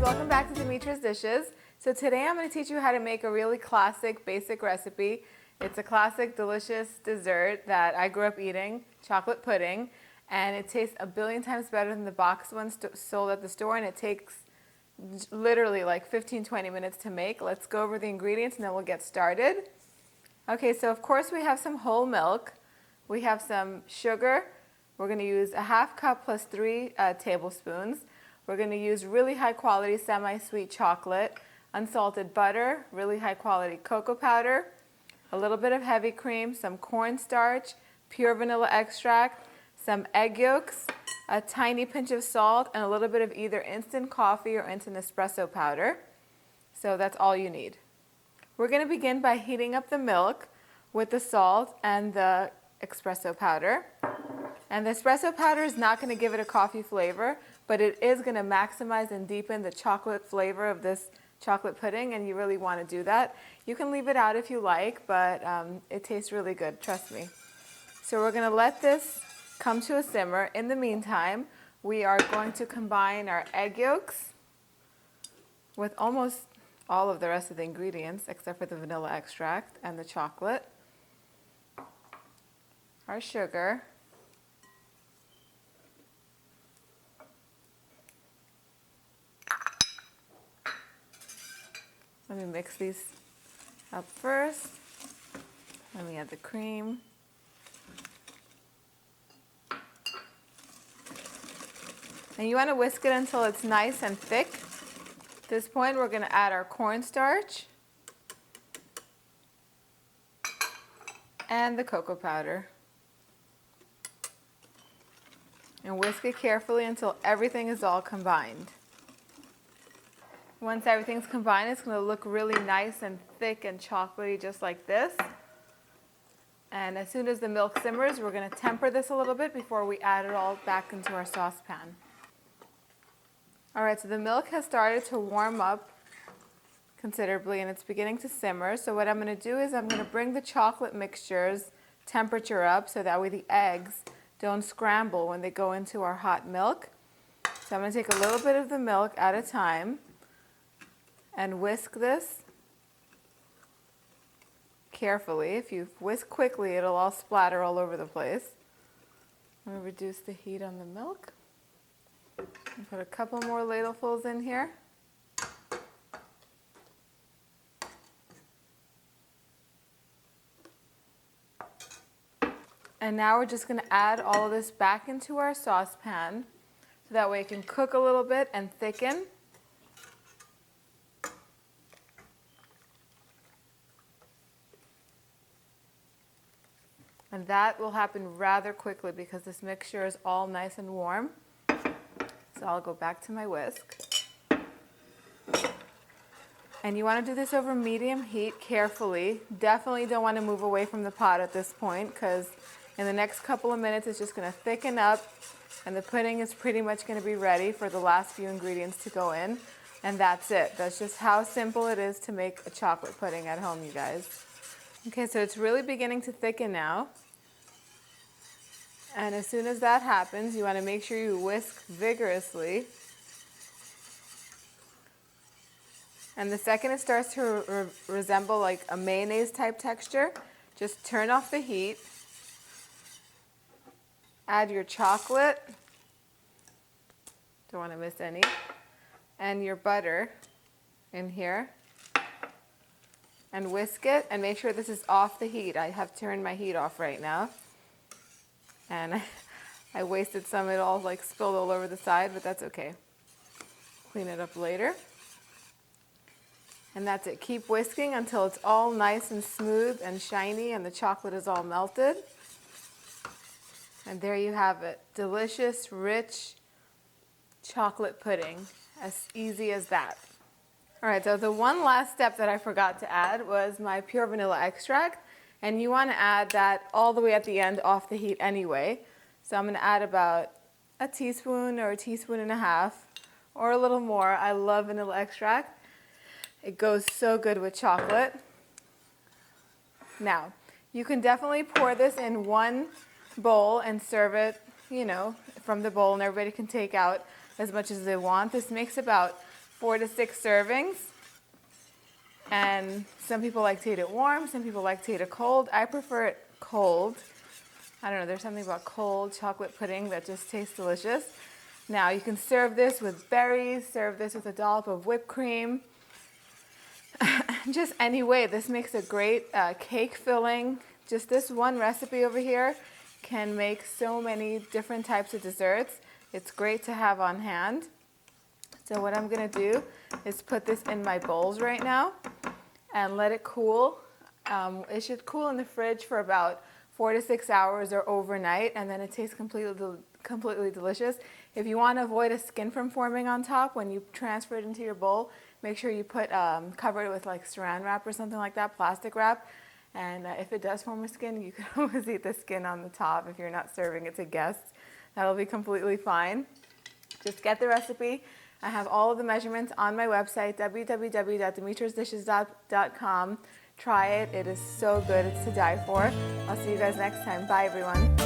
Welcome back to Dimitra's Dishes. So today I'm going to teach you how to make a really classic, basic recipe. It's a classic, delicious dessert that I grew up eating, chocolate pudding, and it tastes a billion times better than the boxed ones sold at the store, and it takes literally like 15-20 minutes to make. Let's go over the ingredients and then we'll get started. Okay, so of course we have some whole milk. We have some sugar. We're going to use a half cup plus 3 tablespoons. We're going to use really high quality semi-sweet chocolate, unsalted butter, really high quality cocoa powder, a little bit of heavy cream, some cornstarch, pure vanilla extract, some egg yolks, a tiny pinch of salt, and a little bit of either instant coffee or instant espresso powder. So that's all you need. We're going to begin by heating up the milk with the salt and the espresso powder. And the espresso powder is not going to give it a coffee flavor, but it is going to maximize and deepen the chocolate flavor of this chocolate pudding, and you really want to do that. You can leave it out if you like, but it tastes really good, trust me. So we're going to let this come to a simmer. In the meantime, we are going to combine our egg yolks with almost all of the rest of the ingredients, except for the vanilla extract and the chocolate, our sugar, let me mix these up first. Let me add the cream. And you want to whisk it until it's nice and thick. At this point, we're going to add our cornstarch and the cocoa powder. And whisk it carefully until everything is all combined. Once everything's combined, it's going to look really nice and thick and chocolatey, just like this. And as soon as the milk simmers, we're going to temper this a little bit before we add it all back into our saucepan. All right, so the milk has started to warm up considerably and it's beginning to simmer. So what I'm going to do is I'm going to bring the chocolate mixture's temperature up so that way the eggs don't scramble when they go into our hot milk. So I'm going to take a little bit of the milk at a time and whisk this carefully. If you whisk quickly, it'll all splatter all over the place. I'm going to reduce the heat on the milk. And put a couple more ladlefuls in here. And now we're just going to add all of this back into our saucepan so that way it can cook a little bit and thicken. And that will happen rather quickly because this mixture is all nice and warm. So I'll go back to my whisk. And you want to do this over medium heat carefully. Definitely don't want to move away from the pot at this point because in the next couple of minutes it's just going to thicken up and the pudding is pretty much going to be ready for the last few ingredients to go in. And that's it. That's just how simple it is to make a chocolate pudding at home, you guys. Okay, so it's really beginning to thicken now. And as soon as that happens, you want to make sure you whisk vigorously. And the second it starts to resemble like a mayonnaise type texture, just turn off the heat. Add your chocolate. Don't want to miss any. And your butter in here. And whisk it and make sure this is off the heat. I have turned my heat off right now. And I wasted some, it all like spilled all over the side, but that's okay. Clean it up later. And that's it. Keep whisking until it's all nice and smooth and shiny and the chocolate is all melted. And there you have it. Delicious, rich chocolate pudding. As easy as that. All right, so the one last step that I forgot to add was my pure vanilla extract. And you want to add that all the way at the end off the heat anyway. So I'm going to add about a teaspoon or a teaspoon and a half or a little more. I love vanilla extract. It goes so good with chocolate. Now, you can definitely pour this in one bowl and serve it, you know, from the bowl, and everybody can take out as much as they want. This makes about 4 to 6 servings. And some people like to eat it warm, some people like to eat it cold. I prefer it cold. I don't know, there's something about cold chocolate pudding that just tastes delicious. Now you can serve this with berries, serve this with a dollop of whipped cream. Just any way, this makes a great cake filling. Just this one recipe over here can make so many different types of desserts. It's great to have on hand. So what I'm gonna do is put this in my bowls right now and let it cool. It should cool in the fridge for about 4 to 6 hours or overnight, and then it tastes completely delicious. If you want to avoid a skin from forming on top when you transfer it into your bowl, make sure you cover it with like saran wrap or something like that, plastic wrap. And if it does form a skin, you can always eat the skin on the top if you're not serving it to guests. That'll be completely fine. Just get the recipe. I have all of the measurements on my website, www.dimitrasdishes.com. Try it. It is so good. It's to die for. I'll see you guys next time. Bye, everyone.